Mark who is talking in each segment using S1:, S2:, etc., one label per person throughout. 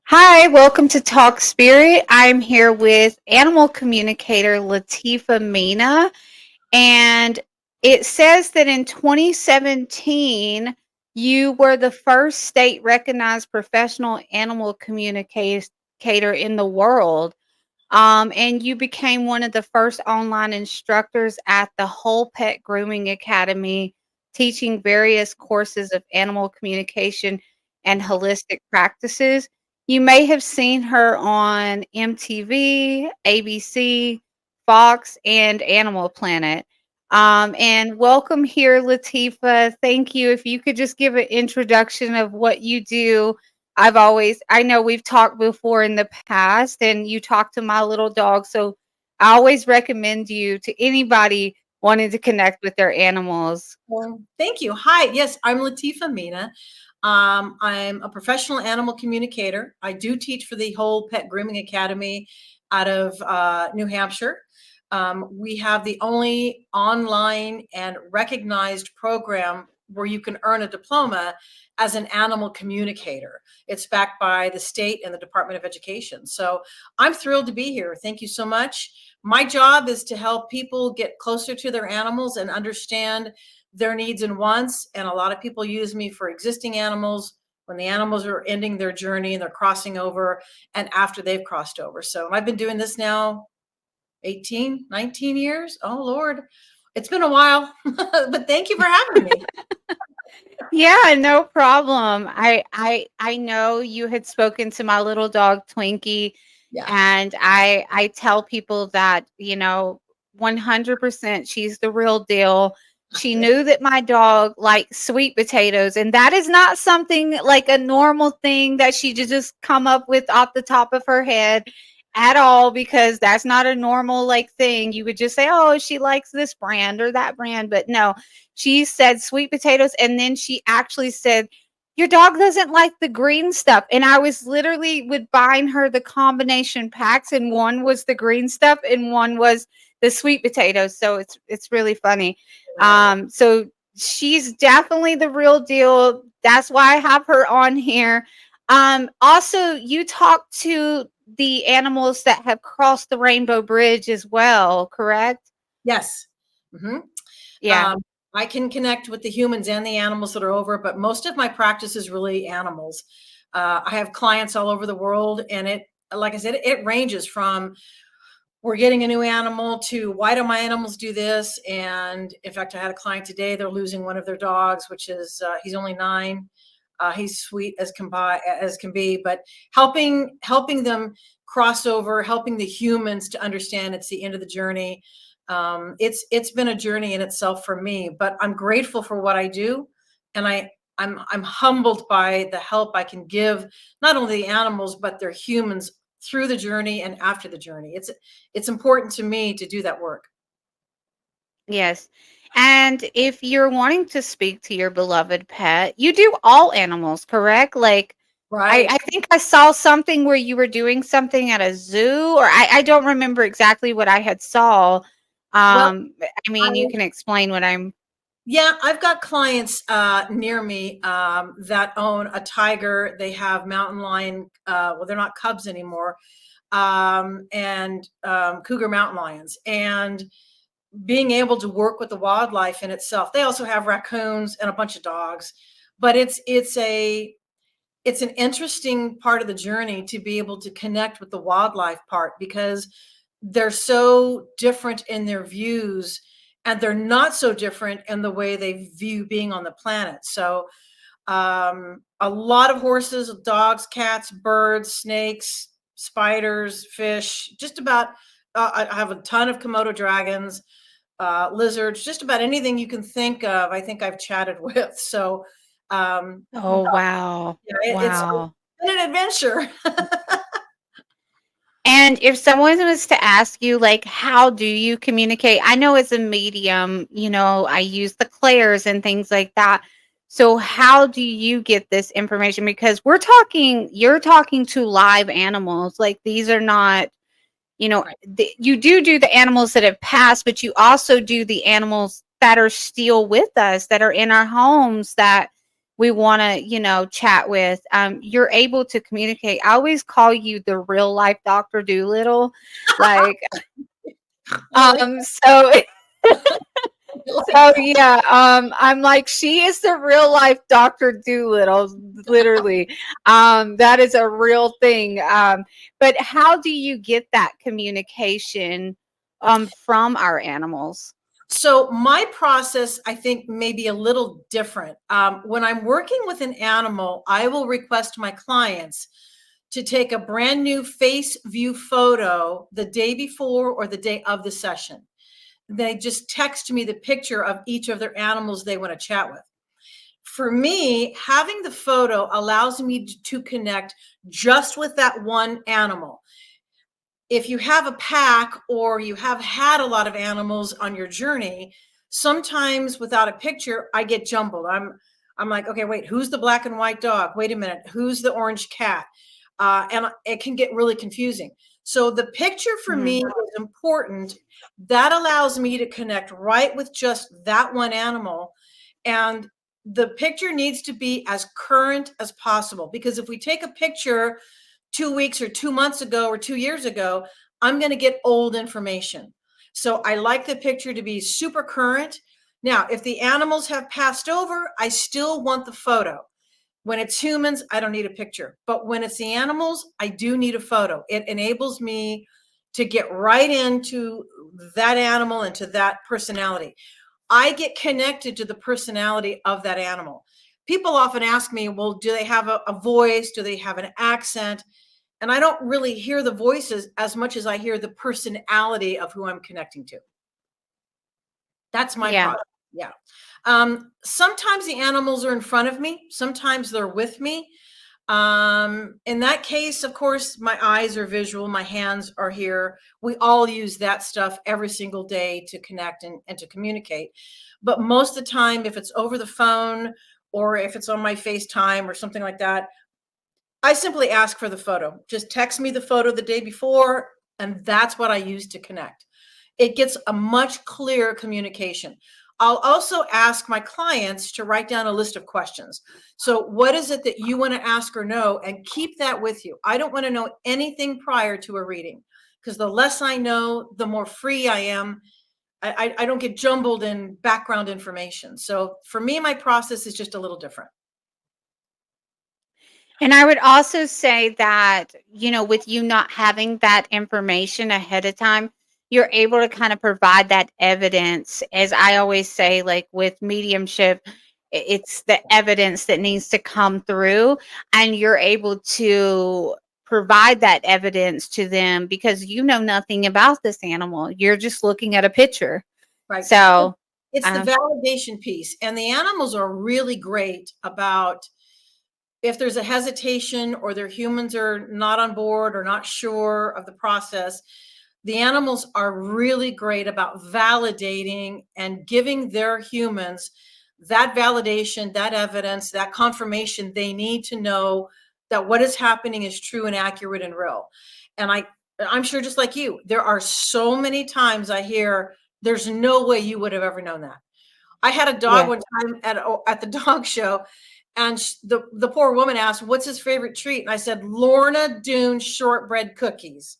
S1: Hi, welcome to Talk Spirit. I'm here with Animal Communicator Latifa Meena, and it says that in 2017 you were the first state recognized professional animal communicator in the world. And you became one of the first online instructors at the Whole Pet Grooming Academy, teaching various courses of animal communication and holistic practices. You may have seen her on MTV, ABC, Fox, and Animal Planet. And welcome here, Latifa. Thank you. If you could just give an introduction of what you do. I know we've talked before in the past and you talked to my little dog. So I always recommend you to anybody wanting to connect with their animals.
S2: Well, thank you. Hi. Yes, I'm Latifa Meena. I'm a professional animal communicator. I do teach for the Whole Pet Grooming Academy out of New Hampshire. We have the only online and recognized program where you can earn a diploma as an animal communicator. It's backed by the state and the Department of Education. So I'm thrilled to be here. Thank you so much. My job is to help people get closer to their animals and understand their needs and wants. And a lot of people use me for existing animals when the animals are ending their journey and they're crossing over and after they've crossed over. So I've been doing this now 18, 19 years. Oh, Lord. It's been a while, but thank you for having me.
S1: Yeah, no problem. I know you had spoken to my little dog Twinkie,
S2: Yeah.
S1: and I tell people that, 100% she's the real deal. She knew that my dog liked sweet potatoes, and that is not something like a normal thing that she just come up with off the top of her head at all, because that's not a normal like thing. You would just say, "Oh, she likes this brand or that brand," but no, she said sweet potatoes, and then she actually said, "Your dog doesn't like the green stuff." And I was literally would buying her the combination packs, and one was the green stuff and one was the sweet potatoes. So it's really funny. So she's definitely the real deal. That's why I have her on here. Also, you talk to the animals that have crossed the Rainbow Bridge as well, correct?
S2: Yes. Mm-hmm.
S1: Yeah.
S2: I can connect with the humans and the animals that are over, but most of my practice is really animals. I have clients all over the world, and like I said, it ranges from we're getting a new animal to why do my animals do this? And in fact, I had a client today, they're losing one of their dogs, which is, he's only 9. He's sweet as can be, but helping them cross over, helping the humans to understand it's the end of the journey. It's been a journey in itself for me, but I'm grateful for what I do, and I'm humbled by the help I can give not only the animals but their humans through the journey and after the journey. It's important to me to do that work.
S1: Yes. And if you're wanting to speak to your beloved pet, you do all animals, correct? Like,
S2: Right.
S1: I think I saw something where you were doing something at a zoo, or I don't remember exactly what I had saw.
S2: Well,
S1: I
S2: I
S1: mean, you can explain what I'm.
S2: Yeah, I've got clients near me that own a tiger. They have mountain lion. Well, they're not cubs anymore, and cougar mountain lions. And being able to work with the wildlife in itself. They also have raccoons and a bunch of dogs, but it's an interesting part of the journey to be able to connect with the wildlife part because they're so different in their views and they're not so different in the way they view being on the planet. So a lot of horses, dogs, cats, birds, snakes, spiders, fish, just about I have a ton of Komodo dragons, lizards, just about anything you can think of I think I've chatted with. So
S1: Oh, wow.
S2: yeah, it's
S1: Wow.
S2: been an adventure.
S1: And if someone was to ask you, like, how do you communicate? I know as a medium, I use the clairs and things like that. So how do you get this information? Because you're talking to live animals. Like, these are not,
S2: Right.
S1: you do the animals that have passed, but you also do the animals that are still with us, that are in our homes, that we want to, chat with, you're able to communicate. I always call you the real life Dr. Doolittle. Like,
S2: I like
S1: so
S2: I like
S1: so
S2: that.
S1: yeah, I'm like, she is the real life Dr. Doolittle, literally. That is a real thing. But how do you get that communication from our animals?
S2: So my process, I think, may be a little different. When I'm working with an animal, I will request my clients to take a brand new face view photo the day before or the day of the session. They just text me the picture of each of their animals they want to chat with. For me, having the photo allows me to connect just with that one animal. If you have a pack or you have had a lot of animals on your journey, sometimes without a picture, I get jumbled. I'm like, okay, wait, who's the black and white dog? Wait a minute, who's the orange cat? And it can get really confusing. So the picture for me
S1: Mhm.
S2: is important. That allows me to connect right with just that one animal. And the picture needs to be as current as possible, because if we take a picture 2 weeks or 2 months ago or 2 years ago, I'm going to get old information. So I like the picture to be super current. Now, if the animals have passed over, I still want the photo. When it's humans, I don't need a picture. But when it's the animals, I do need a photo. It enables me to get right into that animal and to that personality. I get connected to the personality of that animal. People often ask me, well, do they have a voice? Do they have an accent? And I don't really hear the voices as much as I hear the personality of who I'm connecting to. That's my
S1: Yeah.
S2: process. Yeah. Sometimes the animals are in front of me, sometimes they're with me. In that case, of course, my eyes are visual, my hands are here. We all use that stuff every single day to connect and to communicate. But most of the time, if it's over the phone or if it's on my FaceTime or something like that, I simply ask for the photo. Just text me the photo the day before, and that's what I use to connect. It gets a much clearer communication. I'll also ask my clients to write down a list of questions. So, what is it that you want to ask or know? And keep that with you. I don't want to know anything prior to a reading, because the less I know, the more free I am. I don't get jumbled in background information. So, for me, my process is just a little different.
S1: And I would also say that, with you not having that information ahead of time, you're able to kind of provide that evidence. As I always say, like with mediumship, it's the evidence that needs to come through, and you're able to provide that evidence to them because you know nothing about this animal. You're just looking at a picture.
S2: Right.
S1: So,
S2: It's the
S1: uh,
S2: validation piece. And the animals are really great about if there's a hesitation or their humans are not on board or not sure of the process. The animals are really great about validating and giving their humans that validation, that evidence, that confirmation they need to know that what is happening is true and accurate and real. And I'm sure, just like you, there are so many times I hear, there's no way you would have ever known that. I had a dog
S1: yeah,
S2: one time at the dog show, and the poor woman asked, "What's his favorite treat?" And I said, "Lorna Doone shortbread cookies."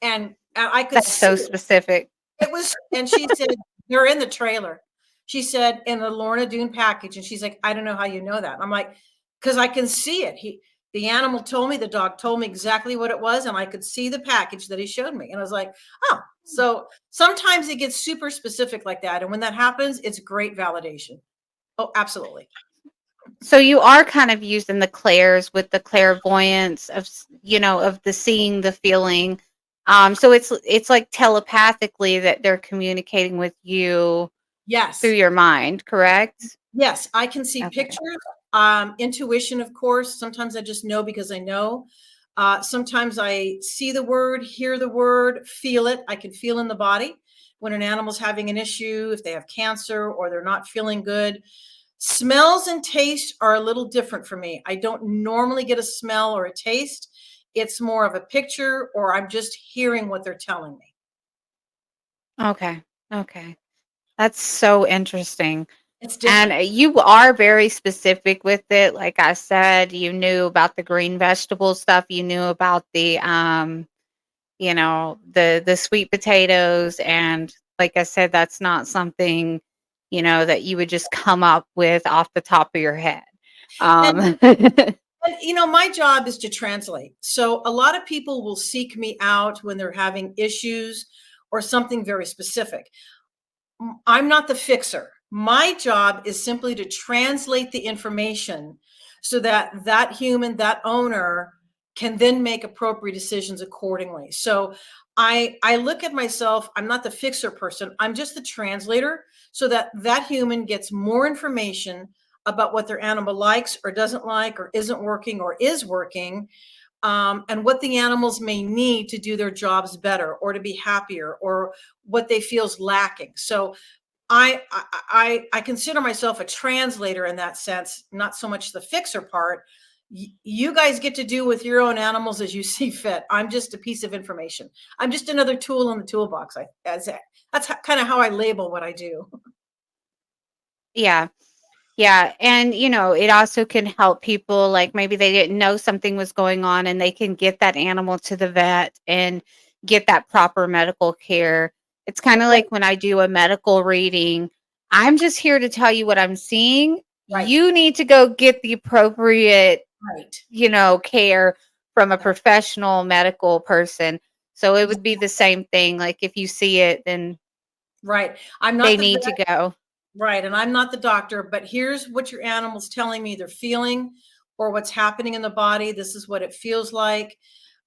S2: And I could
S1: that's
S2: see
S1: so
S2: it.
S1: specific.
S2: It was, and she said, "They're in the trailer." She said, "In the Lorna Doone package." And she's like, "I don't know how you know that." I'm like, "Because I can see it. The animal told me, the dog told me exactly what it was, and I could see the package that he showed me." And I was like, "Oh." So sometimes it gets super specific like that. And when that happens, it's great validation. Oh, absolutely.
S1: So you are kind of using the clairs with the clairvoyance of, of the seeing, the feeling. So it's like telepathically that they're communicating with you through
S2: Yes.
S1: your mind, correct?
S2: Yes. I can see
S1: Okay.
S2: pictures. Intuition, of course. Sometimes I just know because I know. Sometimes I see the word, hear the word, feel it. I can feel in the body when an animal's having an issue, if they have cancer or they're not feeling good. Smells and taste are a little different for me. I don't normally get a smell or a taste. It's more of a picture, or I'm just hearing what they're telling me.
S1: Okay. Okay. That's so interesting.
S2: It's
S1: And
S2: different.
S1: you are very specific with it. Like I said, you knew about the green vegetable stuff. You knew about the the sweet potatoes, and like I said, that's not something, that you would just come up with off the top of your head.
S2: And
S1: Um
S2: my job is to translate. So a lot of people will seek me out when they're having issues or something very specific. I'm not the fixer. My job is simply to translate the information so that that human, that owner can then make appropriate decisions accordingly. So I look at myself, I'm not the fixer person. I'm just the translator so that that human gets more information about what their animal likes or doesn't like or isn't working or is working, and what the animals may need to do their jobs better or to be happier or what they feels lacking. So I consider myself a translator in that sense, not so much the fixer part. You guys get to do with your own animals as you see fit. I'm just a piece of information. I'm just another tool in the toolbox. That's kind of how I label what I do.
S1: yeah. Yeah, and it also can help people, like maybe they didn't know something was going on and they can get that animal to the vet and get that proper medical care. It's kind of
S2: Right,
S1: like when I do a medical reading, I'm just here to tell you what I'm seeing.
S2: right,
S1: You need to go get the appropriate,
S2: right.
S1: care from a
S2: Yeah,
S1: professional medical person. So it
S2: yeah,
S1: would be the same thing. Like if you see it, then
S2: right. I'm not
S1: they
S2: the vet.
S1: need to go.
S2: Right, and I'm not the doctor, but here's what your animal's telling me they're feeling or what's happening in the body. This is what it feels like.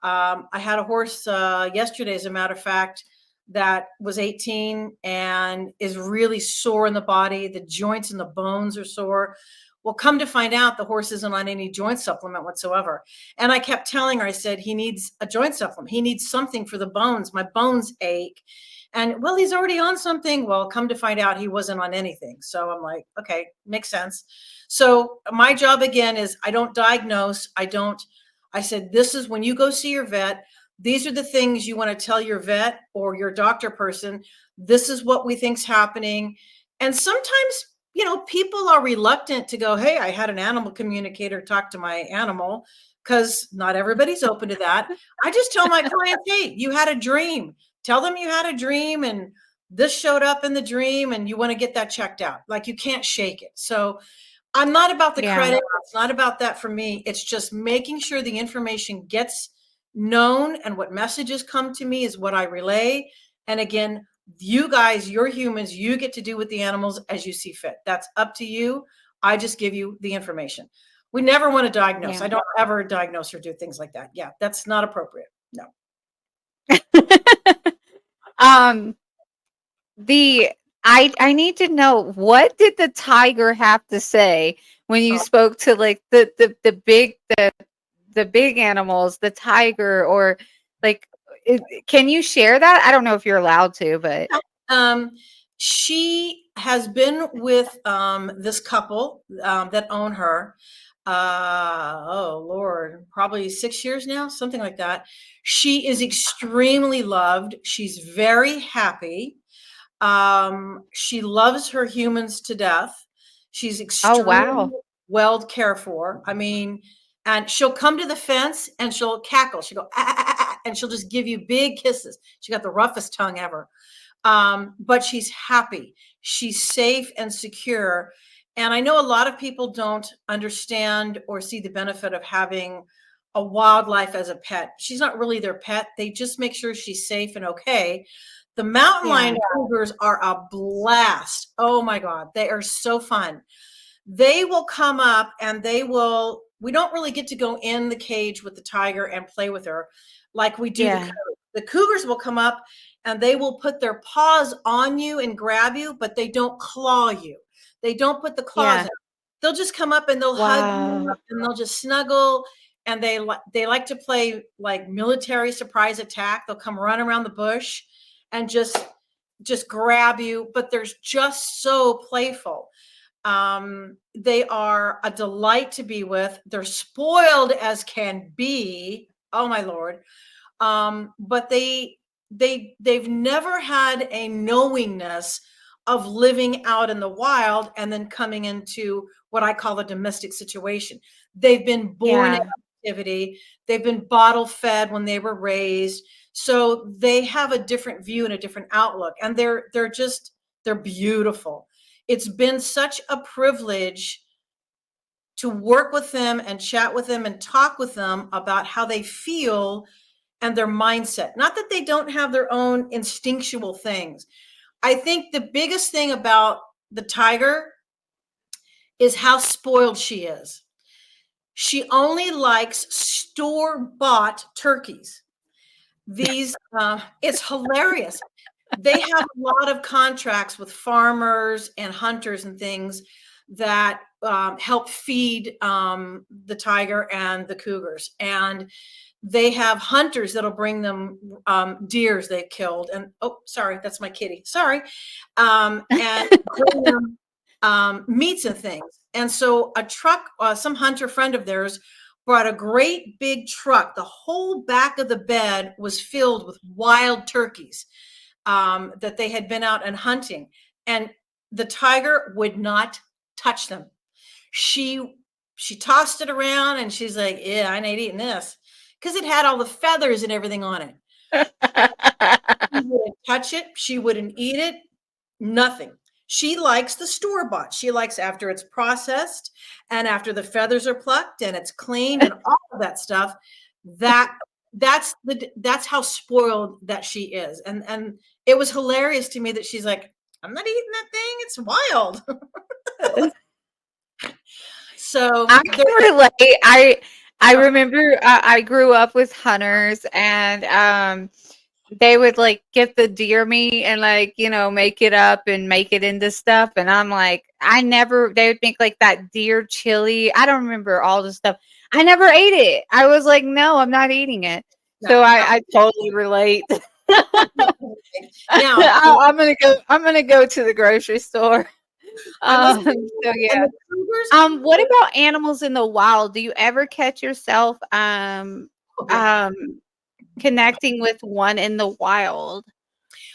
S2: I had a horse yesterday, as a matter of fact, that was 18 and is really sore in the body. The joints and the bones are sore. Well, come to find out, the horse isn't on any joint supplement whatsoever. And I kept telling her, I said, he needs a joint supplement. He needs something for the bones. My bones ache. And well, he's already on something. Well, come to find out, he wasn't on anything. So I'm like, okay, makes sense. So my job again is I don't diagnose. I said, this is when you go see your vet. These are the things you want to tell your vet or your doctor person. This is what we think's happening. And sometimes, people are reluctant to go, hey, I had an animal communicator talk to my animal, because not everybody's open to that. I just tell my clients, hey, you had a dream. Tell them you had a dream and this showed up in the dream and you want to get that checked out. Like, you can't shake it. So I'm not about the
S1: Yeah.
S2: credit. It's not about that for me. It's just making sure the information gets known and what messages come to me is what I relay. And again, you guys, you're humans, you get to do with the animals as you see fit. That's up to you. I just give you the information. We never want to diagnose.
S1: Yeah.
S2: I don't ever diagnose or do things like that. Yeah, that's not appropriate. No.
S1: um The I need to know, what did the tiger have to say when you spoke to, like, the big animals, the tiger, or like, can you share that? I don't know if you're allowed to, but
S2: Um, she has been with this couple that own her. Oh Lord, probably 6 years now, something like that. She is extremely loved. She's very happy. She loves her humans to death. She's
S1: oh
S2: extremely
S1: wow.
S2: well cared for. I mean, and she'll come to the fence and she'll cackle. She'll go, ah, ah, ah, ah, and she'll just give you big kisses. She got the roughest tongue ever. But she's happy. She's safe and secure. And I know a lot of people don't understand or see the benefit of having a wildlife as a pet. She's not really their pet. They just make sure she's safe and okay. The mountain lion
S1: Yeah.
S2: cougars are a blast. Oh my God. They are so fun. They will come up and we don't really get to go in the cage with the tiger and play with her like we do the
S1: Yeah.
S2: cougars. The cougars will come up and they will put their paws on you and grab you, but they don't claw you. They don't put the claws
S1: Yeah.
S2: in. They'll just come up and they'll hug you
S1: Wow.
S2: and they'll just snuggle. And they like to play like military surprise attack. They'll come run around the bush and just grab you, but they're just so playful. They are a delight to be with. They're spoiled as can be. Oh my Lord. But they've never had a knowingness of living out in the wild and then coming into what I call a domestic situation. They've been born in
S1: Yeah.
S2: captivity. They've been bottle fed when they were raised. So they have a different view and a different outlook. And they're beautiful. It's been such a privilege to work with them and chat with them and talk with them about how they feel and their mindset. Not that they don't have their own instinctual things. I think the biggest thing about the tiger is how spoiled she is. She only likes store-bought turkeys. It's hilarious. They have a lot of contracts with farmers and hunters and things that help feed the tiger and the cougars. And they have hunters that'll bring them deers they've killed. And oh, sorry, that's my kitty. Sorry. And bring them meats and things. And so a truck, some hunter friend of theirs brought a great big truck. The whole back of the bed was filled with wild turkeys that they had been out and hunting. And the tiger would not touch them. She tossed it around and she's like, yeah, I ain't eating this. Because it had all the feathers and everything on it. She wouldn't touch it. She wouldn't eat it. Nothing. She likes the store bought. She likes after it's processed and after the feathers are plucked and it's cleaned and all of that stuff. That that's how spoiled that she is. And it was hilarious to me that she's like, I'm not eating that thing. It's wild. So
S1: I can relate. I remember I grew up with hunters, and they would like get the deer meat and like make it up and make it into stuff, and I'm like, I never. They would make like that deer chili. I don't remember all the stuff. I never ate it. I was like, no, I'm not eating it. So
S2: no,
S1: I totally relate.
S2: now
S1: I'm gonna go. I'm gonna go to the grocery store.
S2: I was
S1: So
S2: and
S1: yeah.
S2: the cougars.
S1: What about animals in the wild? Do you ever catch yourself
S2: Oh yeah.
S1: um connecting with one in the wild?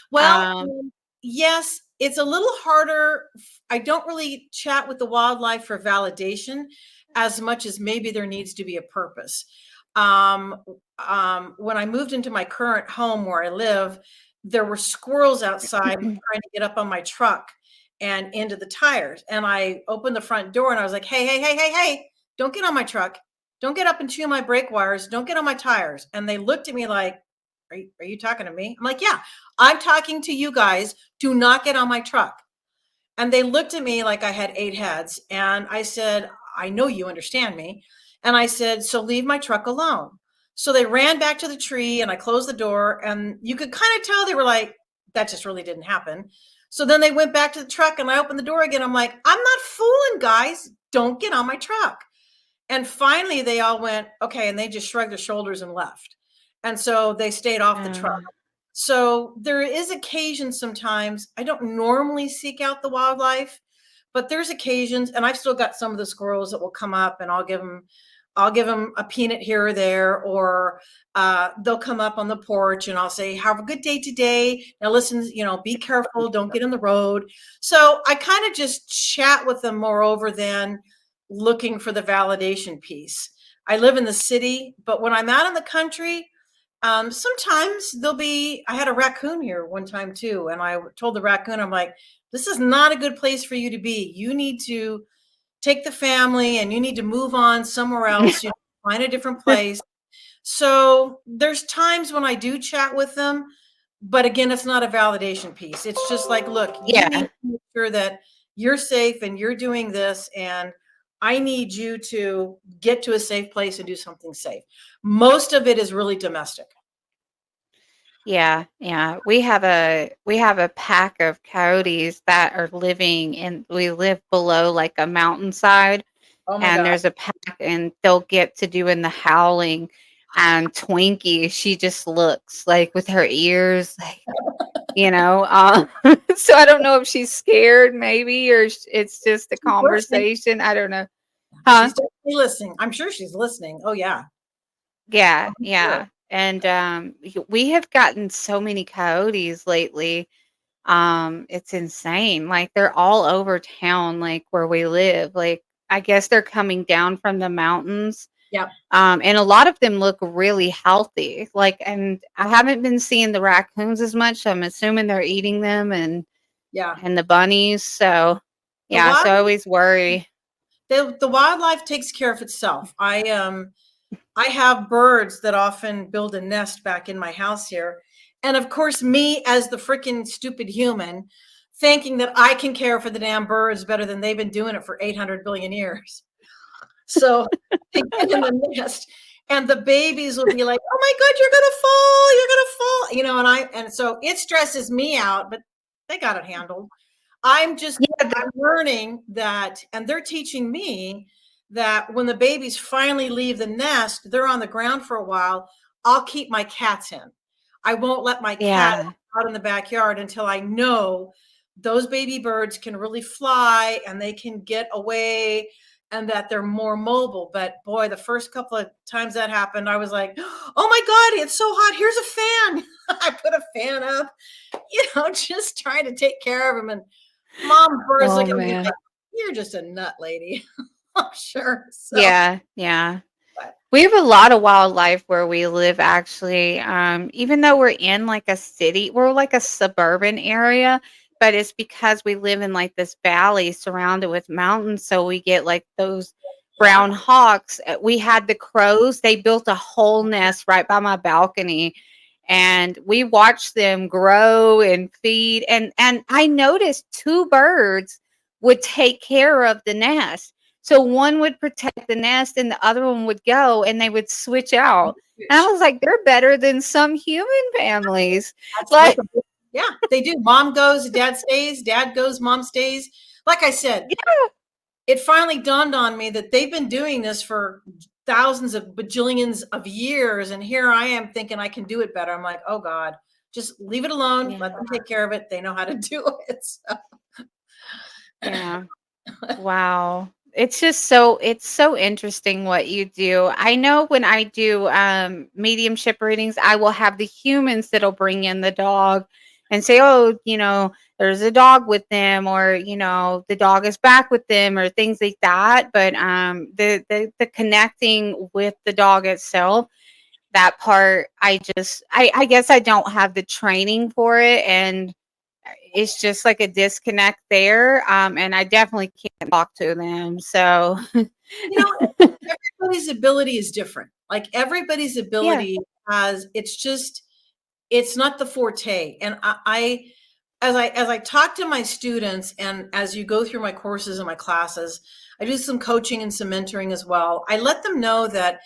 S2: Well,
S1: Um
S2: yes, it's a little harder. I don't really chat with the wildlife for validation as much as maybe there needs to be a purpose. Um, when I moved into my current home where I live, there were squirrels outside trying to get up on my truck and into the tires. And I opened the front door and I was like, hey, hey, hey, hey, hey, don't get on my truck. Don't get up and chew my brake wires. Don't get on my tires. And they looked at me like, are you talking to me? I'm like, yeah, I'm talking to you guys. Do not get on my truck. And they looked at me like I had 8 heads. And I said, I know you understand me. And I said, so leave my truck alone. So they ran back to the tree and I closed the door. And you could kind of tell they were like, that just really didn't happen. So then they went back to the truck and I opened the door again. I'm like, I'm not fooling, guys. Don't get on my truck. And finally they all went, okay. And they just shrugged their shoulders and left. And so they stayed off the truck.
S1: uh,
S2: So there is occasion sometimes. I don't normally seek out the wildlife, but there's occasions, and I've still got some of the squirrels that will come up, and I'll give them a peanut here or there, or they'll come up on the porch, and I'll say, "Have a good day today. Now listen, be careful. Don't get in the road." So I kind of just chat with them moreover than looking for the validation piece. I live in the city, but when I'm out in the country, sometimes I had a raccoon here one time too. And I told the raccoon, I'm like, this is not a good place for you to be. You need to take the family and you need to move on somewhere else. Find a different place. So there's times when I do chat with them, but again, it's not a validation piece. It's just like, look, you need
S1: yeah.
S2: to make sure that you're safe and you're doing this. And I need you to get to a safe place and do something safe. Most of it is really domestic.
S1: Yeah, yeah. We have a pack of coyotes that are living in we live below like a mountainside,
S2: Oh my
S1: and
S2: God.
S1: there's a pack and they'll get to doing the howling, and Twinkie, she just looks like with her ears like, so I don't know if she's scared maybe, or it's just a
S2: She's listening.
S1: conversation. I don't know. Huh?
S2: She's definitely listening. I'm sure she's listening. Oh yeah.
S1: Yeah,
S2: I'm sure.
S1: yeah. And we have gotten so many coyotes lately. It's insane. Like they're all over town, like where we live. Like I guess they're coming down from the mountains.
S2: Yeah.
S1: And a lot of them look really healthy. Like, and I haven't been seeing the raccoons as much. So I'm assuming they're eating them
S2: Yeah.
S1: and the bunnies. So
S2: The
S1: yeah, so I
S2: wild
S1: always worry.
S2: the wildlife takes care of itself. I have birds that often build a nest back in my house here. And of course, me as the freaking stupid human, thinking that I can care for the damn birds better than they've been doing it for 800 billion years. So they get in the nest and the babies will be like, oh my God, you're gonna fall, and so it stresses me out, but they got it handled.
S1: Yeah,
S2: I'm learning that, and they're teaching me that when the babies finally leave the nest, they're on the ground for a while. I'll keep my cats in. I won't let my cat
S1: yeah,
S2: out in the backyard until I know those baby birds can really fly and they can get away and that they're more mobile. But boy, the first couple of times that happened, I was like, oh my God, it's so hot. Here's a fan. I put a fan up, just trying to take care of them. And mom birds
S1: oh
S2: look at me
S1: man.
S2: like, you're just a nut lady. I'm sure. So,
S1: Yeah, yeah.
S2: but
S1: We have a lot of wildlife where we live actually. Even though we're in like a city, we're like a suburban area, but it's because we live in like this valley surrounded with mountains. So we get like those
S2: yeah,
S1: brown hawks. We had the crows, they built a whole nest right by my balcony. And we watched them grow and feed. And I noticed two birds would take care of the nest. So one would protect the nest and the other one would go and they would switch out. And I was like, they're better than some human families.
S2: that's what
S1: Like,
S2: yeah, they do. Mom goes, dad stays, dad goes, mom stays. Like I said, it finally dawned on me that they've been doing this for thousands of bajillions of years. And here I am thinking I can do it better. I'm like, oh God, just leave it alone.
S1: yeah,
S2: Let them take care of it. They know how to do it. So,
S1: yeah. Wow. It's so interesting what you do. I know when I do mediumship readings, I will have the humans that'll bring in the dog and say, "Oh, there's a dog with them," or the dog is back with them, or things like that. But the connecting with the dog itself, that part, I guess I don't have the training for it, and it's just like a disconnect there. And I definitely can't talk to them. So
S2: you know, everybody's ability is different. Like everybody's
S1: yeah,
S2: ability it's not the forte. And as I talk to my students and as you go through my courses and my classes, I do some coaching and some mentoring as well. I let them know that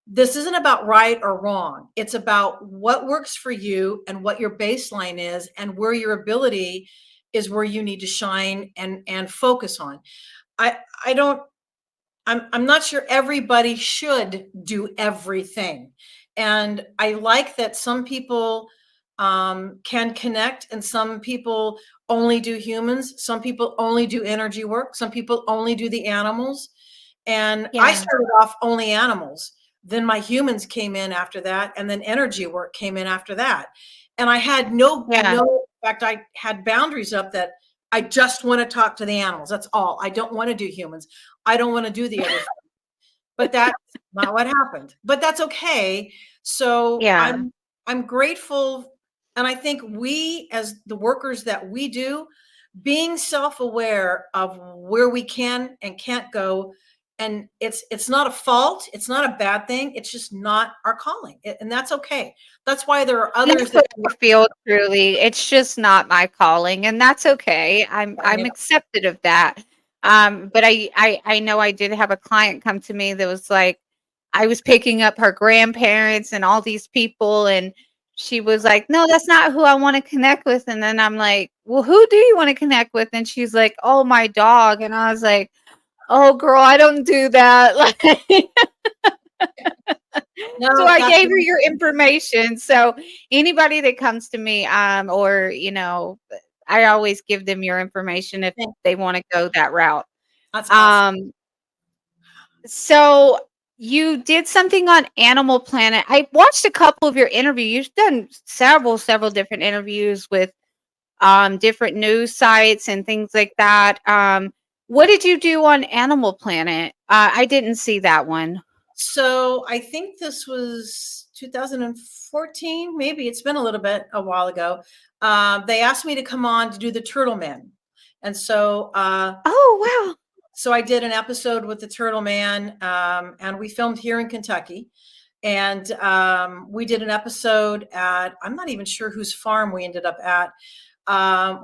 S2: this isn't about right or wrong. It's about what works for you and what your baseline is and where your ability is, where you need to shine and focus on. I I don't I'm not sure everybody should do everything. And I like that some people can connect and some people only do humans. Some people only do energy work. Some people only do the animals. And I
S1: yeah,
S2: started off only animals. Then my humans came in after that. And then energy work came in after that. And I had
S1: yeah,
S2: in fact, I had boundaries up that I just want to talk to the animals. That's all. I don't want to do humans. I don't want to do the other thing. But that's not what happened. But that's okay. So
S1: yeah,
S2: I'm grateful. And I think we, as the workers that we do, being self-aware of where we can and can't go, and it's not a fault, it's not a bad thing, it's just not our calling. And that's okay. That's why there are
S1: and
S2: others
S1: that's
S2: that
S1: what I feel truly. It's just not my calling, and that's okay. I'm accepted of that. But I know I did have a client come to me that was like, I was picking up her grandparents and all these people, and she was like, "No, that's not who I want to connect with." And then I'm like, "Well, who do you want to connect with?" And she's like, "Oh, my dog." And I was like, "Oh, girl, I don't do that." Like, so
S2: no,
S1: I
S2: that's
S1: gave her your information. So anybody that comes to me, or I always give them your information if they want to go that route.
S2: that's awesome.
S1: Um, so you did something on Animal Planet. I watched a couple of your interviews. You've done several different interviews with different news sites and things like that. What did you do on Animal Planet? I didn't see that one.
S2: So I think this was 2014, maybe it's been a while ago. They asked me to come on to do the Turtle Man. And
S1: Oh, wow.
S2: so I did an episode with the Turtle Man, and we filmed here in Kentucky. And we did an episode at, I'm not even sure whose farm we ended up at,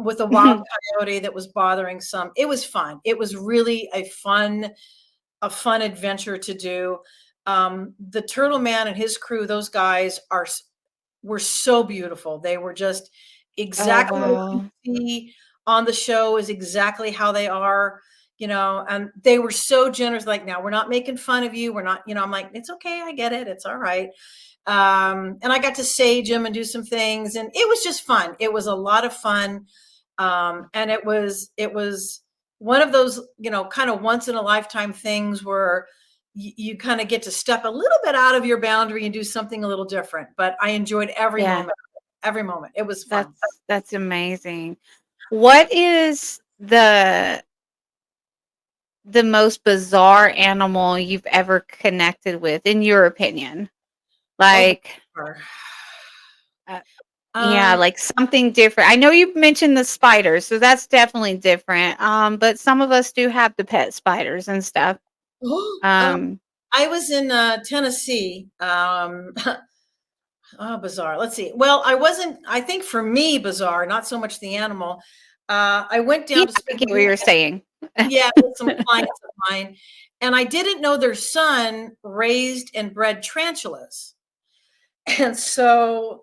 S2: with a wild coyote that was bothering some. It was fun. It was really a fun adventure to do. The Turtle Man and his crew, those guys were so beautiful. They were just
S1: Oh,
S2: exactly what
S1: wow.
S2: you see on the show is exactly how they are, and they were so generous. Like, now we're not making fun of you. We're not, I'm like, it's okay. I get it. It's all right. And I got to sage him and do some things, and it was just fun. It was a lot of fun. And it was one of those, kind of once in a lifetime things where you kind of get to step a little bit out of your boundary and do something a little different. But I enjoyed every
S1: Yeah,
S2: moment. Every moment. It was fun.
S1: that's amazing. What is the most bizarre animal you've ever connected with, in your opinion?
S2: Oh,
S1: Like,
S2: sure.
S1: uh, yeah,
S2: Um,
S1: like something different. I know you mentioned the spiders, so that's definitely different. But some of us do have the pet spiders and stuff.
S2: um,
S1: Um,
S2: I was in Tennessee. Oh, bizarre. Let's see. Well, I think for me, bizarre, not so much the animal. I went
S1: yeah,
S2: down to
S1: I
S2: spend
S1: get
S2: the
S1: what you're
S2: weekend,
S1: saying.
S2: yeah, with some clients of mine. And I didn't know their son raised and bred tarantulas. And so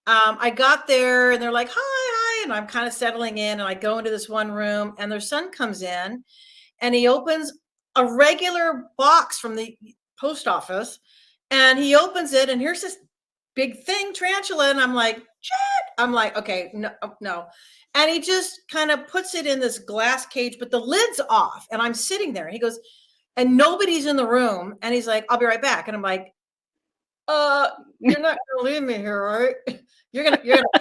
S2: I got there and they're like, hi, hi. And I'm kind of settling in. And I go into this one room and their son comes in and he opens a regular box from the post office and he opens it and here's this big thing tarantula and I'm like, Chad. I'm like, okay, no, no. And he just kind of puts it in this glass cage, but the lid's off and I'm sitting there and he goes, and nobody's in the room and he's like, I'll be right back. And I'm like, you're not gonna leave me here, right? You're gonna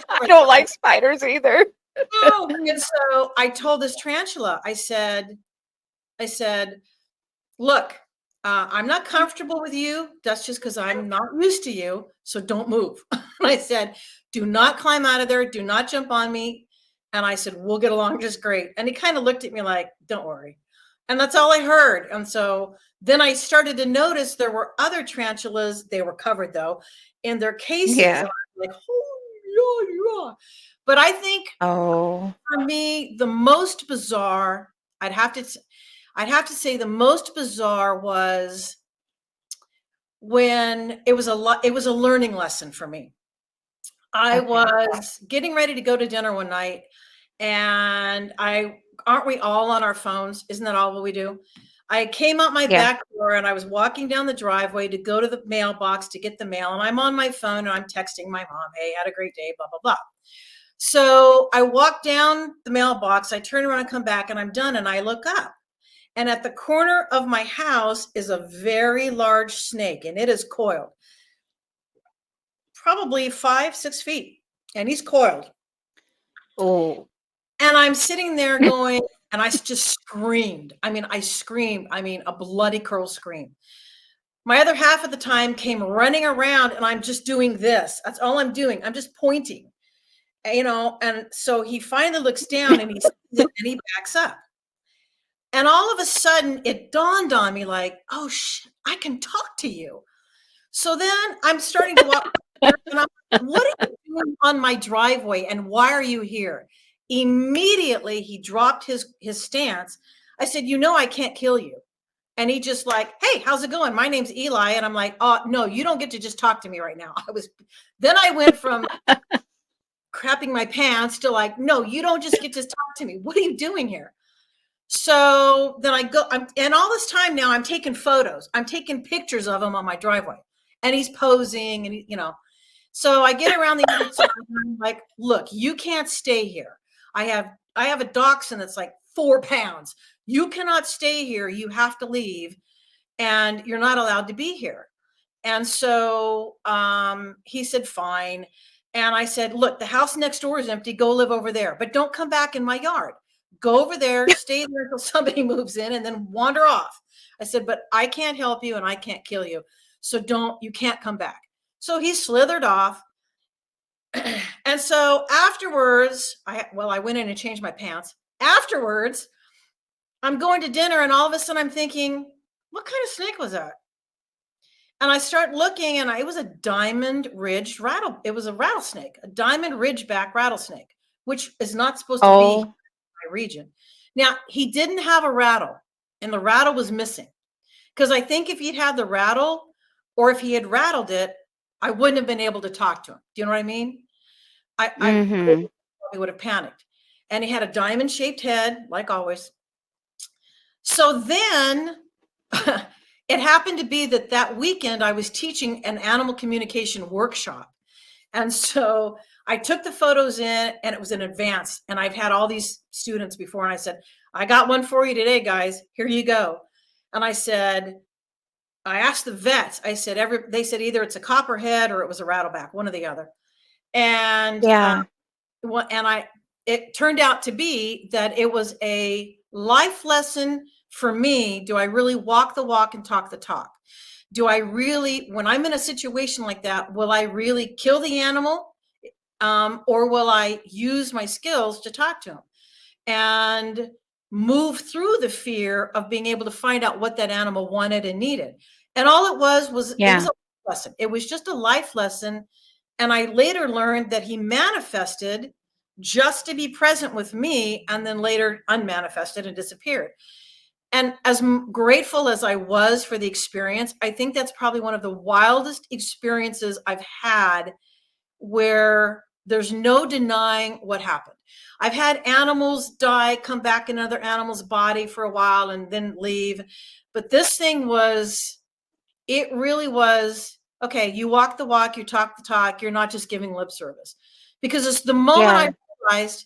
S1: I don't like spiders either.
S2: oh. And so I told this tarantula, I said, look, I'm not comfortable with you. That's just because I'm not used to you. So don't move. And I said, do not climb out of there. Do not jump on me. And I said, we'll get along just great. And he kind of looked at me like, don't worry. And that's all I heard. And so then I started to notice there were other tarantulas. They were covered though in their cases.
S1: Yeah.
S2: And I was like, oh, yeah, yeah. But I think
S1: Oh,
S2: for me, the most bizarre, I'd have to I'd have to say the most bizarre was when it was a learning lesson for me. I
S1: okay.
S2: was getting ready to go to dinner one night and I aren't we all on our phones? Isn't that all what we do? I came out my
S1: Yeah.
S2: back door and I was walking down the driveway to go to the mailbox to get the mail and I'm on my phone and I'm texting my mom, "Hey, had a great day, blah blah blah." So I walk down the mailbox, I turn around and come back and I'm done and I look up. And at the corner of my house is a very large snake and it is coiled, probably 5, 6 feet. And he's coiled.
S1: Oh,
S2: And I'm sitting there going, and I just screamed. I mean, I screamed. I mean, a bloody curl scream. My other half of the time came running around and I'm just doing this. That's all I'm doing. I'm just pointing, and so he finally looks down and he sees it and he backs up. And all of a sudden it dawned on me like, oh shit, I can talk to you. So then I'm starting to walk and I'm like, what are you doing on my driveway and why are you here? Immediately he dropped his stance. I said, I can't kill you. And he just like, hey, how's it going? My name's Eli. And I'm like, oh no, you don't get to just talk to me right now. Then I went from crapping my pants to like, no, you don't just get to talk to me. What are you doing here? So then and all this time now I'm taking photos. I'm taking pictures of him on my driveway and he's posing and. So I get around the other side and I'm like, look, you can't stay here. I have a dachshund that's like 4 pounds. You cannot stay here. You have to leave and you're not allowed to be here. And so he said, fine. And I said, look, the house next door is empty. Go live over there, but don't come back in my yard. Go over there, stay there until somebody moves in, and then wander off. I said, but I can't help you and I can't kill you. So you can't come back. So he slithered off. And so afterwards, I went in and changed my pants. Afterwards, I'm going to dinner, and all of a sudden I'm thinking, what kind of snake was that? And I start looking, and it was a diamond ridged rattle. It was a rattlesnake, a diamond ridgeback rattlesnake, which is not supposed to be in
S1: Oh,
S2: my region. Now, he didn't have a rattle, and the rattle was missing. Because I think if he'd had the rattle, or if he had rattled it, I wouldn't have been able to talk to him. Do you know what I mean? I
S1: mhm.
S2: probably would have panicked. And he had a diamond shaped head, like always. So then it happened to be that weekend I was teaching an animal communication workshop. And so I took the photos in, and it was in advance. And I've had all these students before. And I said, I got one for you today, guys. Here you go. And I asked the vets, I said, they said either it's a copperhead or it was a rattleback, one or the other. And
S1: Yeah,
S2: it turned out to be that it was a life lesson for me. Do I really walk the walk and talk the talk? Do I really, when I'm in a situation like that, will I really kill the animal? Or will I use my skills to talk to him and move through the fear of being able to find out what that animal wanted and needed? And all it was it was
S1: yeah,
S2: a lesson. It was just a life lesson. And I later learned that he manifested just to be present with me, and then later unmanifested and disappeared. And as grateful as I was for the experience, I think that's probably one of the wildest experiences I've had, where there's no denying what happened. I've had animals die, come back in another animal's body for a while and then leave. But this thing it really was, okay, you walk the walk, you talk the talk, you're not just giving lip service. Because it's the moment I
S1: yeah,
S2: realized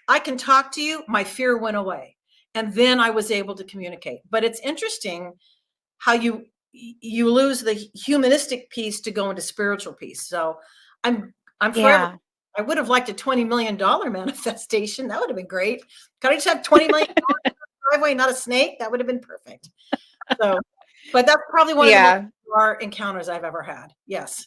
S2: I can talk to you, my fear went away. And then I was able to communicate. But it's interesting how you lose the humanistic piece to go into spiritual piece. So I'm forever.
S1: yeah.
S2: I would have liked a $20 million manifestation. That would have been great. Could I just have $20 million in the driveway, not a snake? That would have been perfect. So, but that's probably one of the most
S1: Yeah,
S2: bizarre encounters I've ever had. Yes.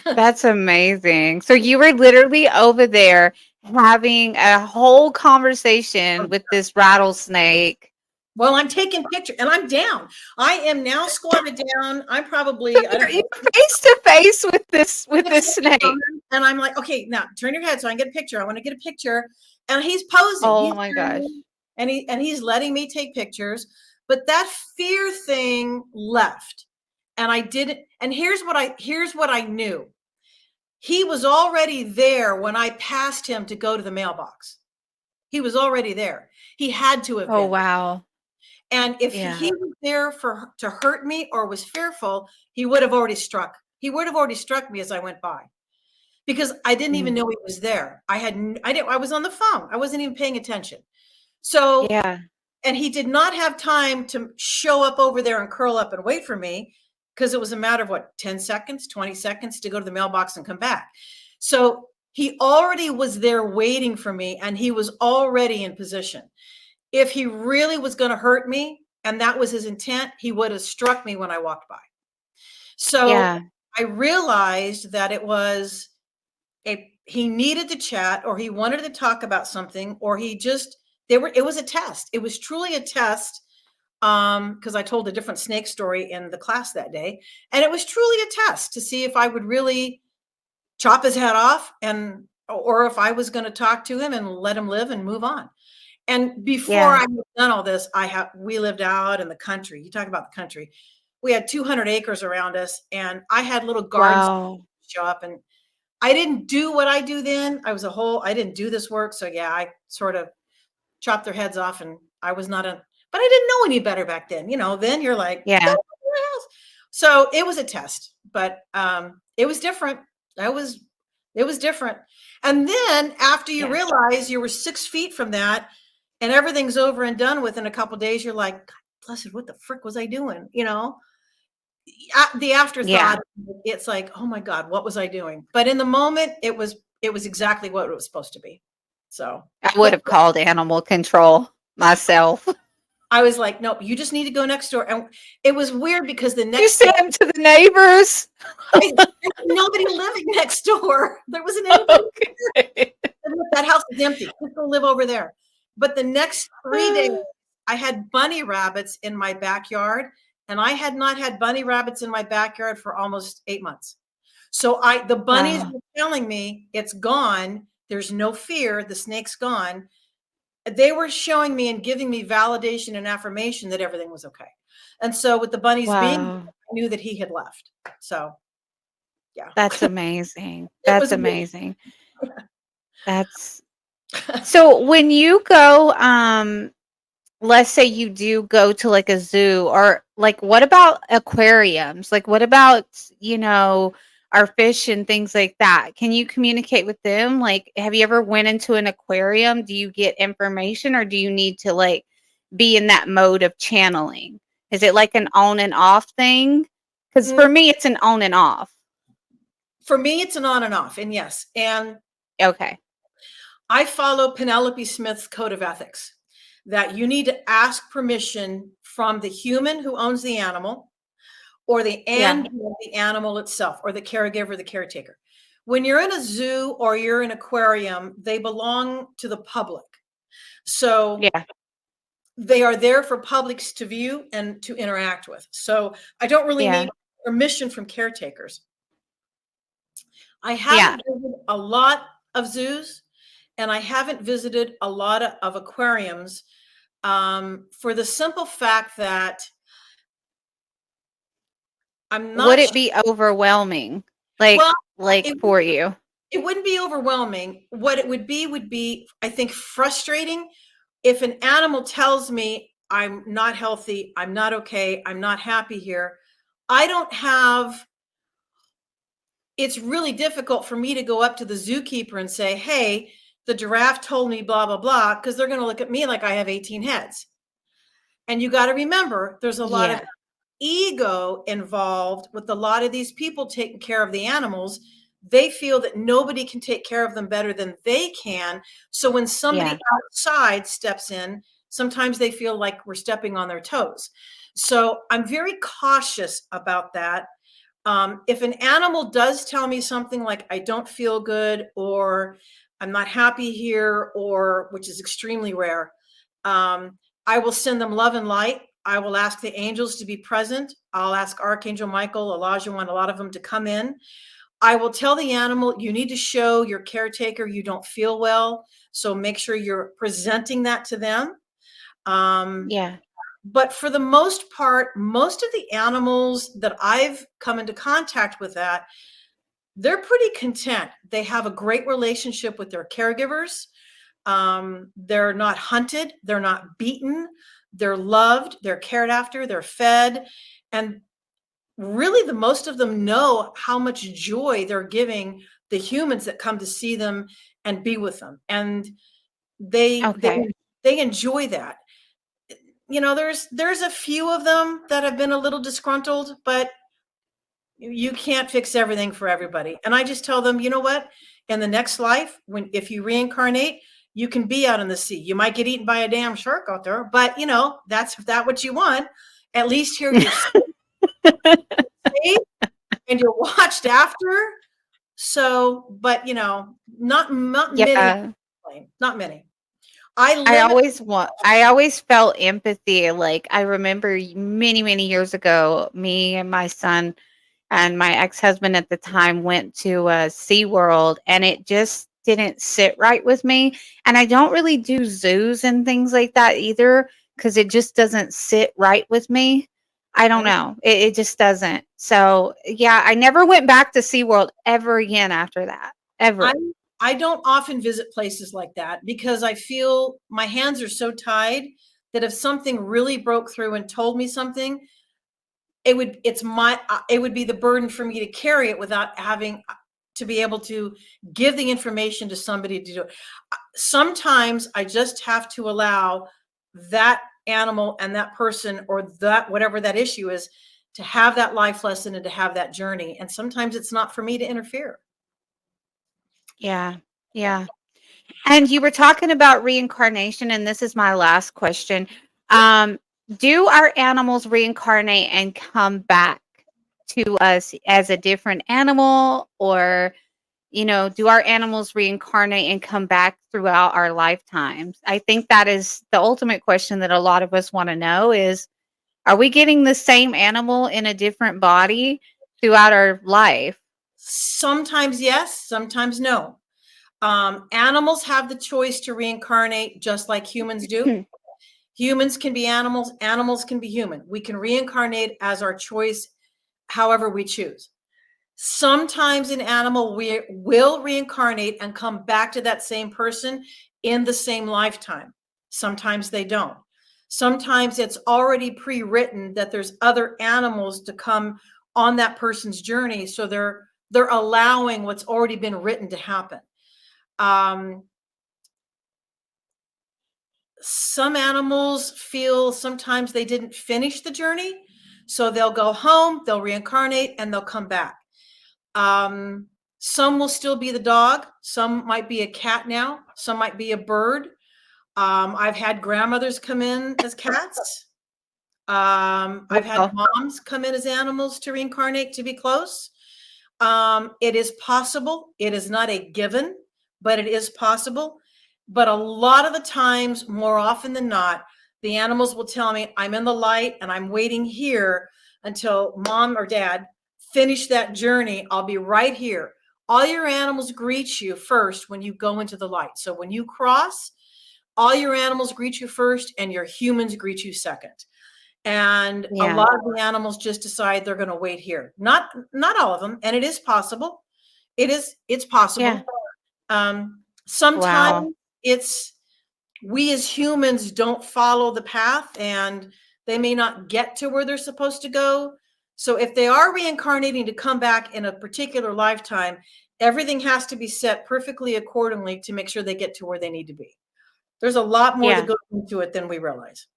S1: that's amazing. So you were literally over there having a whole conversation with this rattlesnake.
S2: Well, I'm taking pictures, and I'm down. I am now squatted down. I'm probably, I don't
S1: You're
S2: know,
S1: face to face with
S2: 6
S1: this
S2: inches from
S1: snake.
S2: him, and I'm like, okay, now turn your head so I can get a picture. I want to get a picture. And he's posing.
S1: Oh
S2: He's
S1: my gosh.
S2: turning, and he's letting me take pictures. But that fear thing left. And I didn't, and here's what I knew. He was already there when I passed him to go to the mailbox. He was already there. He had to have
S1: Oh
S2: been.
S1: wow.
S2: And if
S1: Yeah.
S2: he was there to hurt me or was fearful, he would have already struck. He would have already struck me as I went by, because I didn't even
S1: Mm.
S2: know he was there. I was on the phone. I wasn't even paying attention. So,
S1: Yeah.
S2: and he did not have time to show up over there and curl up and wait for me, because it was a matter of what, 10 seconds, 20 seconds to go to the mailbox and come back. So he already was there waiting for me, and he was already in position. If he really was going to hurt me and that was his intent, he would have struck me when I walked by. So
S1: Yeah.
S2: I realized that he needed to chat, or he wanted to talk about something, or it was a test. It was truly a test. Because I told a different snake story in the class that day, and it was truly a test to see if I would really chop his head off, or if I was going to talk to him and let him live and move on. And before
S1: Yeah.
S2: I had done all this, we lived out in the country. You talk about the country. We had 200 acres around us, and I had little gardens
S1: Wow.
S2: show up, and I didn't do what I do then. I didn't do this work. So yeah, I sort of chopped their heads off, and I was not but I didn't know any better back then. Then you're like, go
S1: Yeah.
S2: somewhere else. So it was a test, but it was different. It was different. And then after you
S1: Yeah.
S2: realize you were 6 feet from that, and everything's over and done with in a couple of days, you're like, God blessed, what the frick was I doing? The
S1: Yeah.
S2: afterthought, it's like, oh my God, what was I doing? But in the moment, it was exactly what it was supposed to be. So,
S1: I would
S2: but
S1: have called animal control myself.
S2: I was like, nope, you just need to go next door. And it was weird because the
S1: You
S2: next day,
S1: sent him to the neighbors.
S2: there was nobody living next door. There wasn't anybody.
S1: Okay.
S2: That house is empty. Just go live over there. But the next 3 days, I had bunny rabbits in my backyard, and I had not had bunny rabbits in my backyard for almost 8 months. So the bunnies
S1: Wow.
S2: were telling me it's gone. There's no fear. The snake's gone. They were showing me and giving me validation and affirmation that everything was okay. And so with the bunnies being,
S1: Wow.
S2: I knew that he had left. So yeah,
S1: That's amazing.
S2: it
S1: That's
S2: was
S1: amazing. That's so when you go, let's say you do go to like a zoo or like what about aquariums? Like what about, you know, our fish and things like that? Can you communicate with them? Like have you ever went into an aquarium? Do you get information or do you need to like be in that mode of channeling? Is it like an on and off thing? Cuz for me it's an on and off.
S2: for me, it's an on and off. And yes, and
S1: Okay.
S2: I follow Penelope Smith's code of ethics that you need to ask permission from the human who owns the animal or the
S1: Yeah.
S2: animal itself or the caregiver, the caretaker. When you're in a zoo or you're in an aquarium, they belong to the public. So
S1: Yeah.
S2: they are there for publics to view and to interact with. So I don't really
S1: Yeah.
S2: need permission from caretakers. I
S1: Yeah.
S2: haven't visited a lot of zoos and I haven't visited a lot of aquariums for the simple fact that I'm
S1: Would
S2: not
S1: it be overwhelming?
S2: well,
S1: Like
S2: it,
S1: for you?
S2: it wouldn't be overwhelming. What it would be, I think, frustrating if an animal tells me I'm not healthy, I'm not okay, I'm not happy here. I don't have it's really difficult for me to go up to the zookeeper and say, hey, the giraffe told me blah, blah, blah, because they're going to look at me like I have 18 heads. And you got to remember, there's a lot of
S1: Yeah.
S2: ego involved with a lot of these people taking care of the animals. They feel that nobody can take care of them better than they can. So when somebody
S1: Yeah.
S2: outside steps in, sometimes they feel like we're stepping on their toes. So I'm very cautious about that. If an animal does tell me something like I don't feel good or I'm not happy here, or which is extremely rare, I will send them love and light. I will ask the angels to be present. I'll ask Archangel Michael, Elijah, a lot of them to come in. I will tell the animal, you need to show your caretaker you don't feel well. So make sure you're presenting that to them.
S1: Yeah.
S2: But for the most part, most of the animals that I've come into contact with that, they're pretty content. They have a great relationship with their caregivers. They're not hunted, they're not beaten, they're loved, they're cared after, they're fed. And really, the most of them know how much joy they're giving the humans that come to see them and be with them. And they they
S1: Okay.
S2: they enjoy that. There's a few of them that have been a little disgruntled, but you can't fix everything for everybody. And I just tell them, you know what? In the next life, if you reincarnate, you can be out in the sea. You might get eaten by a damn shark out there, but that's that what you want. At least here you're safe and you're watched after. So, but not many,
S1: Yeah.
S2: not many. I
S1: I
S2: limit.
S1: always want I always felt empathy, like, I remember many, many years ago, me and my son and my ex-husband at the time went to, SeaWorld, and it just didn't sit right with me, and I don't really do zoos and things like that either, because it just doesn't sit right with me. I don't know. It just doesn't. So, yeah, I never went back to SeaWorld ever again after that,
S2: I
S1: ever.
S2: I don't often visit places like that because I feel my hands are so tied that if something really broke through and told me something, it would be the burden for me to carry it without having to be able to give the information to somebody to do it. Sometimes I just have to allow that animal and that person or that whatever that issue is to have that life lesson and to have that journey. And sometimes it's not for me to interfere.
S1: Yeah.
S2: Yeah.
S1: Yeah. And you were talking about reincarnation, and this is my last question. Um, do our animals reincarnate and come back to us as a different animal, or do our animals reincarnate and come back throughout our lifetimes? I think that is the ultimate question that a lot of us want to know is, are we getting the same animal in a different body throughout our life?
S2: Sometimes yes, sometimes no. Animals have the choice to reincarnate just like humans do. Humans can be animals, animals can be human. We can reincarnate as our choice, however we choose. Sometimes an animal we will reincarnate and come back to that same person in the same lifetime. Sometimes they don't. Sometimes it's already pre-written that there's other animals to come on that person's journey, so they're allowing what's already been written to happen. Um, some animals feel sometimes they didn't finish the journey, so they'll go home, they'll reincarnate, and they'll come back. Um, some will still be the dog. Some might be a cat now. Some might be a bird. I've had grandmothers come in as cats. I've had
S1: Well,
S2: moms come in as animals to reincarnate to be close. It is possible. It is not a given, but it is possible. But a lot of the times, more often than not, the animals will tell me, I'm in the light and I'm waiting here until mom or dad finish that journey. I'll be right here. All your animals greet you first when you go into the light. So when you cross, all your animals greet you first and your humans greet you second. And a
S1: yeah.
S2: lot of the animals just decide they're going to wait here. Not all of them, and it is possible. It's
S1: Yeah.
S2: possible. Sometimes
S1: Wow.
S2: it's we as humans don't follow the path and they may not get to where they're supposed to go. So if they are reincarnating to come back in a particular lifetime, everything has to be set perfectly accordingly to make sure they get to where they need to be. There's a lot more that
S1: Yeah.
S2: goes into it than we realize.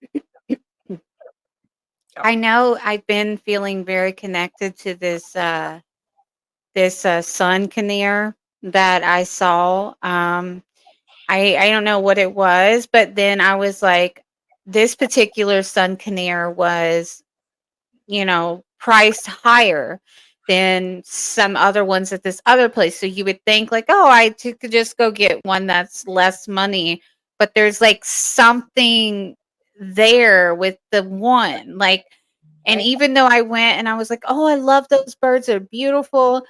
S2: Yeah.
S1: I know I've been feeling very connected to this sun conure that I saw. I don't know what it was, but then I was like, this particular sun conure was, priced higher than some other ones at this other place. So you would think like, oh, could just go get one that's less money, but there's like something there with the one, like, and even though I went and I was like, oh, I love those birds, they're beautiful,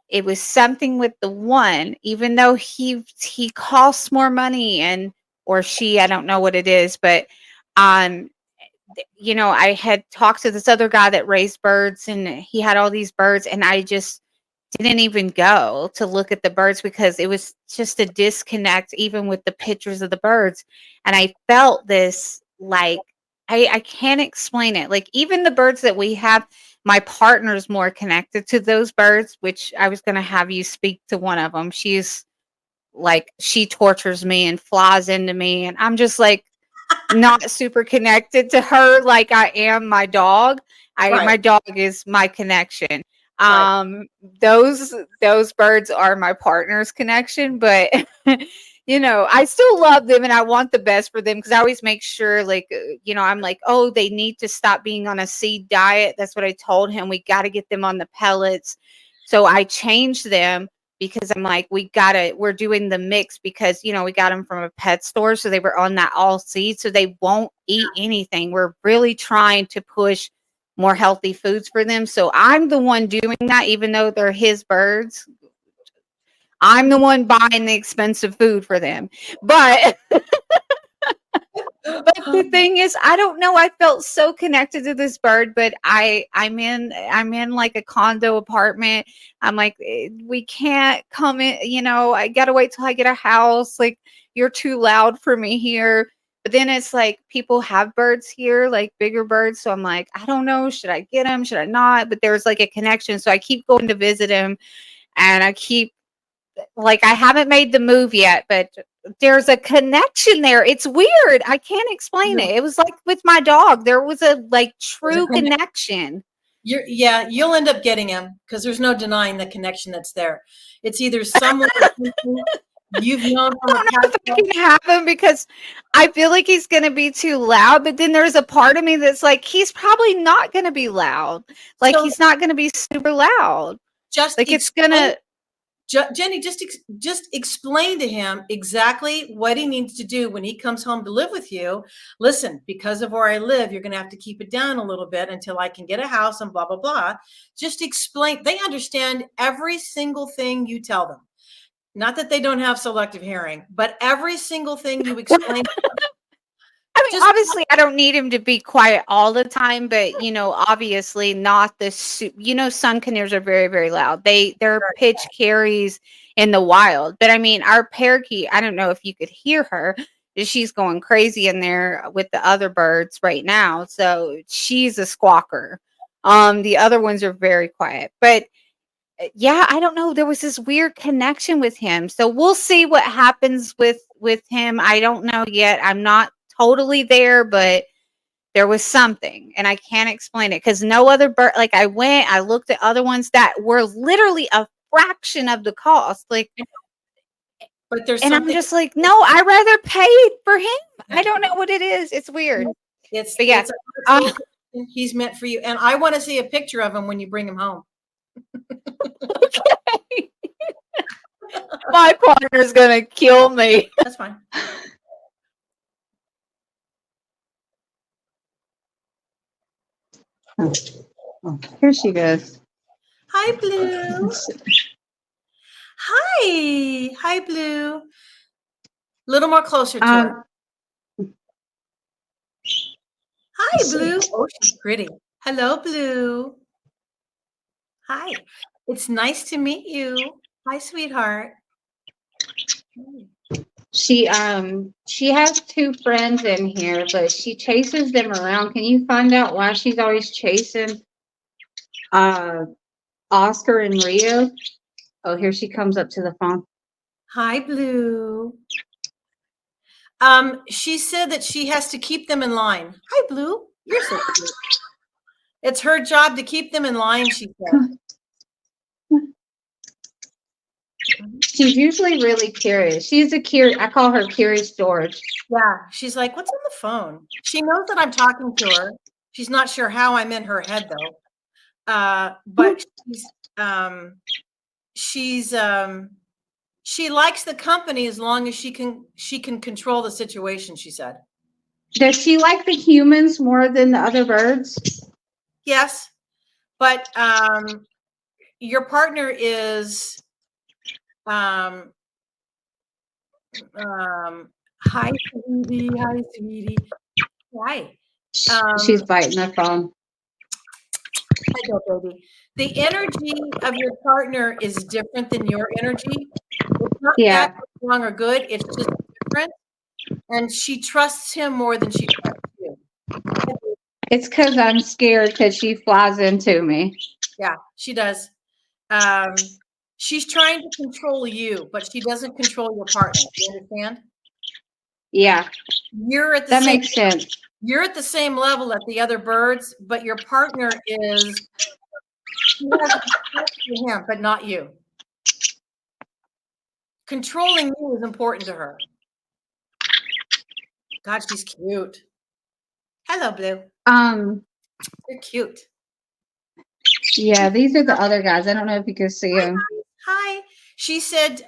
S1: it was something with the one, even though he costs more money, and or she, I don't know what it is, but um I had talked to this other guy that raised birds, and he had all these birds, and I just didn't even go to look at the birds because it was just a disconnect, even with the pictures of the birds. And I felt this, like, I can't explain it. Like, even the birds that we have, my partner's more connected to those birds, which I was going to have you speak to one of them. She's like, she tortures me and flies into me. And I'm just like, not super connected to her like I am my dog.
S2: Right,
S1: My dog is my connection.
S2: right.
S1: Um those birds are my partner's connection, but I still love them and I want the best for them because I always make sure, like, I'm like, oh, they need to stop being on a seed diet. That's what I told him. We got to get them on the pellets. So I changed them because I'm like, we're doing the mix because, we got them from a pet store. So they were on that all seed. So they won't eat anything. We're really trying to push more healthy foods for them. So I'm the one doing that, even though they're his birds. I'm the one buying the expensive food for them. But the thing is, I don't know. I felt so connected to this bird, but I'm in like a condo apartment. I'm like, we can't come in. I gotta wait till I get a house. Like, you're too loud for me here. But then it's like people have birds here, like bigger birds. So I'm like, I don't know. Should I get them? Should I not? But there's like a connection. So I keep going to visit him, and I keep, like, I haven't made the move yet, but there's a connection there. It's weird. I can't explain it. It was like with my dog. There was a, like,
S2: There's a
S1: true connection.
S2: You'll end up getting him because there's no denying the connection that's there. It's either someone you've known from a
S1: I don't know
S2: past
S1: if I can have him because I feel like he's going to be too loud. But then there's a part of me that's like, he's probably not going to be loud. Like,
S2: So
S1: he's not going to be super loud.
S2: just
S1: Like, it's going to.
S2: Jenny, just explain to him exactly what he needs to do when he comes home to live with you. Listen, because of where I live, you're going to have to keep it down a little bit until I can get a house and blah, blah, blah. Just explain. They understand every single thing you tell them. Not that they don't have selective hearing, but every single thing you explain.
S1: I mean,
S2: Just
S1: obviously, I don't need him to be quiet all the time, but obviously, not the sun canaries are very, very loud. Their pitch carries in the wild, but I mean, our parakeet. I don't know if you could hear her. She's going crazy in there with the other birds right now, so she's a squawker. The other ones are very quiet, but yeah, I don't know. There was this weird connection with him. So we'll see what happens with him. I don't know yet. I'm not totally there, but there was something and I can't explain it because no other bird like I looked at other ones that were literally a fraction of the cost. Like
S2: but there's
S1: and I'm
S2: something.
S1: just like, no, I rather pay for him. I don't know what it is. It's weird. But yeah.
S2: He's meant for you. And I want to see a picture of him when you bring him home.
S1: Okay. My partner's gonna kill me.
S2: That's fine.
S1: Oh, here she goes.
S2: Hi, Blue. Hi, Blue. A little more closer to her. Hi, Blue. Oh, she's pretty. Hello, Blue. Hi. It's nice to meet you. Hi, sweetheart.
S1: She has two friends in here, but she chases them around. Can you find out why she's always chasing Oscar and Rio? Oh, here she comes up to the phone.
S2: Hi, Blue. She said that she has to keep them in line. Hi, Blue. You're so cute. It's her job to keep them in line, she said.
S1: She's usually really curious. I call her Curious George.
S2: Yeah. She's like, what's on the phone? She knows that I'm talking to her. She's not sure how I'm in her head though. But she likes the company as long as she can control the situation, she said.
S1: Does she like the humans more than the other birds?
S2: Yes. But your partner is hi, sweetie. Hi.
S1: She's biting the phone.
S2: I go, baby. The energy of your partner is different than your energy. It's not bad, wrong, or good. It's just different. And she trusts him more than she trusts you.
S1: It's because I'm scared because she flies into me.
S2: Yeah, she does. She's trying to control you, but she doesn't control your partner. You understand?
S1: Yeah. That makes sense.
S2: You're at the same level at the other birds, but your partner is she has respect for him, but not you. Controlling you is important to her. God, she's cute. Hello, Blue. You're cute.
S1: Yeah, these are the other guys. I don't know if you can see them.
S2: Hi. She said,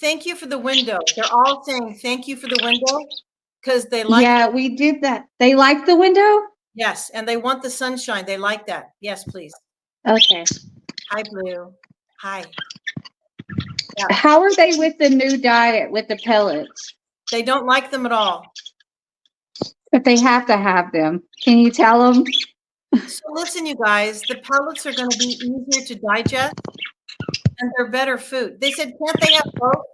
S2: thank you for the window. They're all saying thank you for the window because they like.
S1: Yeah, we did that. They like the window?
S2: Yes, and they want the sunshine. They like that. Yes, please.
S1: Okay.
S2: Hi, Blue. Hi.
S1: Yeah. How are they with the new diet with the pellets?
S2: They don't like them at all.
S1: But they have to have them. Can you tell them?
S2: So listen, you guys, the pellets are going to be easier to digest and they're better food. They said, can't they have both?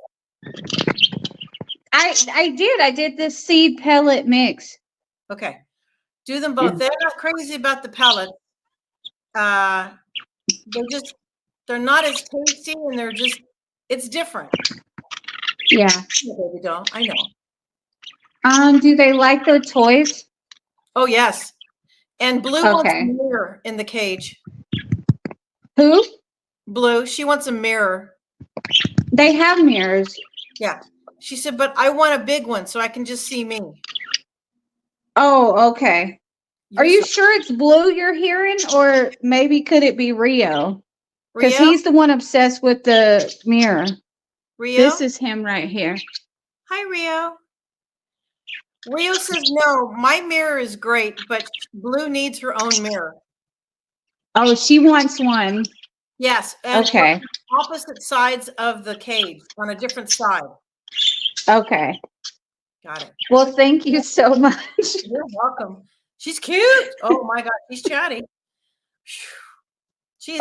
S1: I did. I did the seed pellet mix.
S2: Okay. Do them both. They're not crazy about the pellets. They're not as tasty and it's different.
S1: Yeah.
S2: Baby doll, I
S1: know. Do they like their toys?
S2: Oh, yes. And Blue wants a mirror in the cage.
S3: Who?
S2: Blue. She wants a mirror.
S3: They have mirrors.
S2: Yeah. She said, but I want a big one so I can just see me.
S3: Oh, okay. Are
S2: You're
S3: you
S2: so
S3: sure it's Blue you're hearing, or maybe could it be Rio? Because
S2: Rio?
S3: he's the one obsessed with the mirror.
S2: Rio?
S3: This is him right here.
S2: Hi, Rio. Rio says, no, my mirror is great, but Blue needs her own mirror.
S3: Oh, she wants one.
S2: Yes. And
S3: Okay.
S2: opposite sides of the cage on a different side.
S3: Okay.
S2: Got it.
S3: Well, thank you so much.
S2: You're welcome. She's cute. Oh my God. She's chatty. She's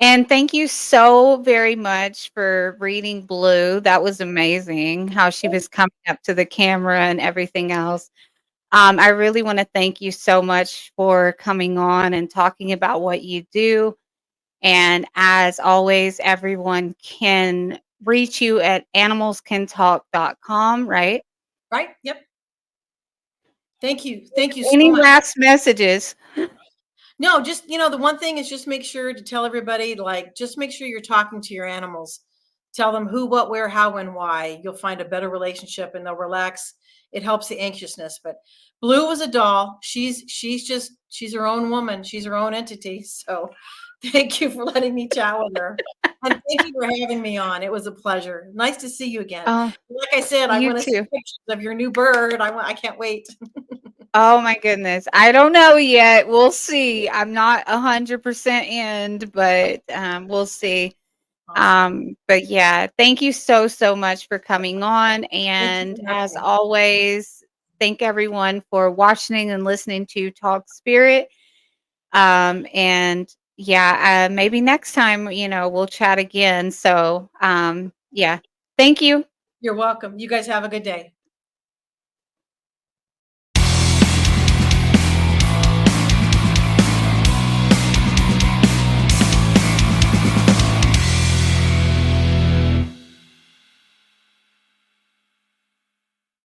S1: And thank you so very much for reading Blue. That was amazing how she was coming up to the camera and everything else. I really want to thank you so much for coming on and talking about what you do. And as always, everyone can reach you at animalscantalk.com, right?
S2: right. Yep. Thank you. Thank you so
S1: Any
S2: much.
S1: last messages?
S2: No, just, the one thing is just make sure to tell everybody, like, just make sure you're talking to your animals. Tell them who, what, where, how, and why. You'll find a better relationship and they'll relax. It helps the anxiousness. But Blue was a doll. She's her own woman. She's her own entity. So thank you for letting me chat with her. And thank you for having me on. It was a pleasure. Nice to see you again.
S1: Oh,
S2: Like I said, I
S1: you
S2: want to see
S1: too.
S2: pictures of your new bird. I can't wait.
S1: Oh my goodness. I don't know yet. We'll see. I'm not 100% in, but we'll see.
S2: Awesome.
S1: But yeah, thank you so, so much for coming on.
S2: Thank you
S1: And
S2: for having
S1: as
S2: me.
S1: always, thank everyone for watching and listening to Talk Spirit. And yeah, maybe next time, we'll chat again. So yeah, thank you.
S2: You're welcome. You guys have a good day.